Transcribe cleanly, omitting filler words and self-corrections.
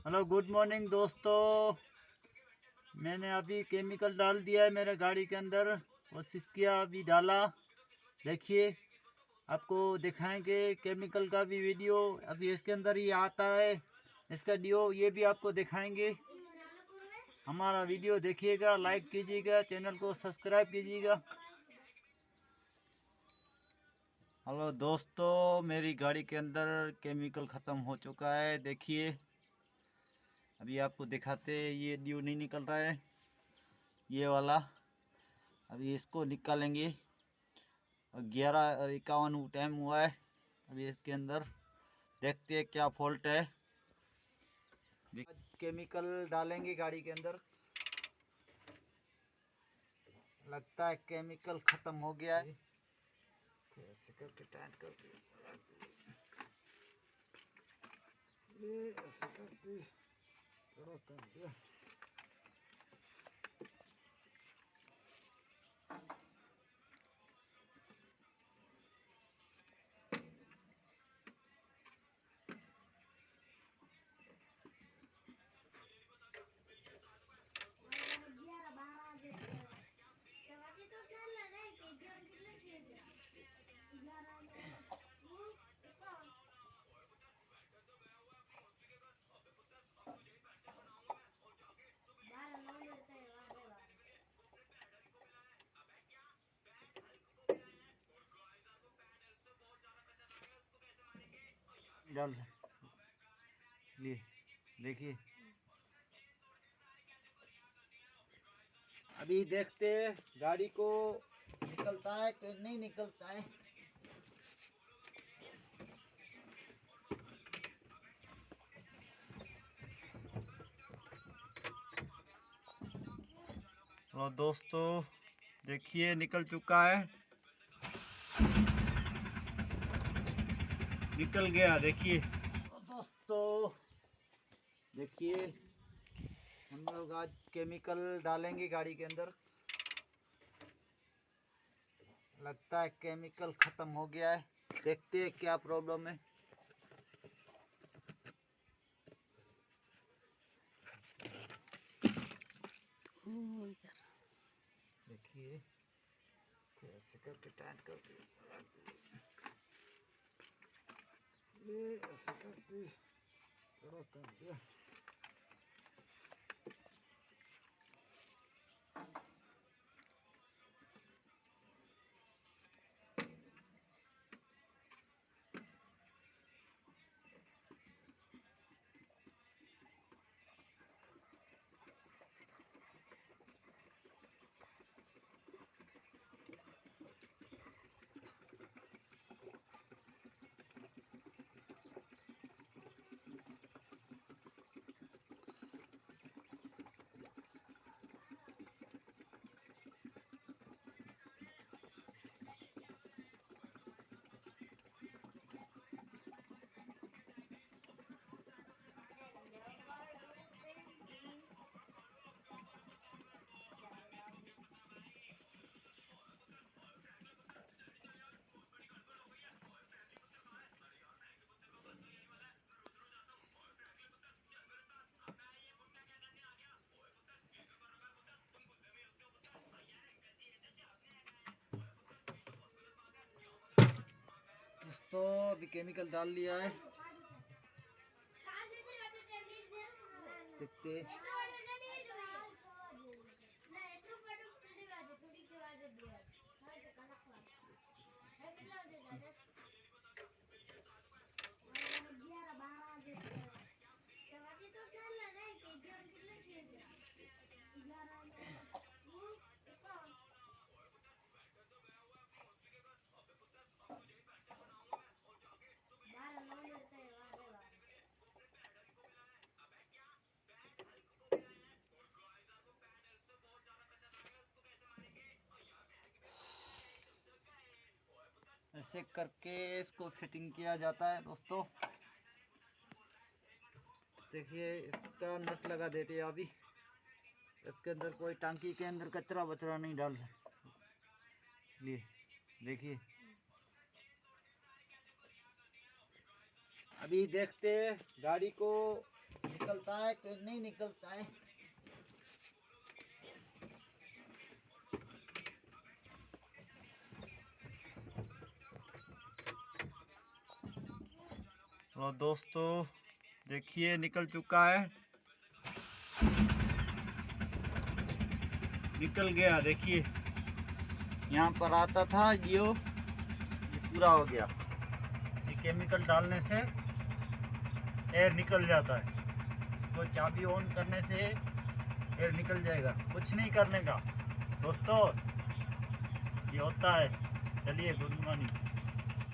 Hello good morning दोस्तों। मैंने अभी केमिकल डाल दिया है मेरे गाड़ी के अंदर। कोशिश किया, अभी डाला। देखिए, आपको दिखाएंगे केमिकल का भी वीडियो। अभी इसके अंदर ही आता है, इसका वीडियो ये भी आपको दिखाएंगे। हमारा वीडियो देखिएगा, लाइक कीजिएगा, चैनल को सब्सक्राइब कीजिएगा। हेलो दोस्तों, मेरी गाड़ी के अंदर केमिकल ख़त्म हो चुका है। देखिए, अभी आपको दिखाते, ये ड्यू नहीं निकल रहा है, ये वाला। अभी इसको निकालेंगे। 11:51 टाइम हुआ है। अभी इसके अंदर देखते हैं क्या फॉल्ट है। केमिकल डालेंगे गाड़ी के अंदर। लगता है केमिकल ख़त्म हो गया है। ऐसे करके टाइट करके ये ऐसे करके कर दिया। डाल, इसलिए देखिए, अभी देखते हैं गाड़ी को निकलता है कि नहीं निकलता है। तो दोस्तों देखिए, निकल चुका है, निकल गया। देखिए दोस्तों, देखिए, हम लोग आज केमिकल डालेंगे गाड़ी के अंदर। लगता है केमिकल ख़त्म हो गया है। देखते हैं क्या प्रॉब्लम है। देखिए, ऐसे करके टाइट करके ये ऐसे करके कर दिया। तो अभी केमिकल डाल लिया है। देखते ऐसे करके इसको फिटिंग किया जाता है दोस्तों। देखिए, इसका नट लगा देते हैं अभी। इसके अंदर कोई टांकी के अंदर कचरा बचरा नहीं डाल, इसलिए देखिए। अभी देखते हैं गाड़ी को निकल निकलता है कि नहीं निकलता है। तो दोस्तों देखिए निकल चुका है, निकल गया। देखिए यहाँ पर आता था ये पूरा हो गया। ये केमिकल डालने से एयर निकल जाता है। इसको चाबी ऑन करने से एयर निकल जाएगा, कुछ नहीं करने का दोस्तों, ये होता है। चलिए गुड मॉर्निंग।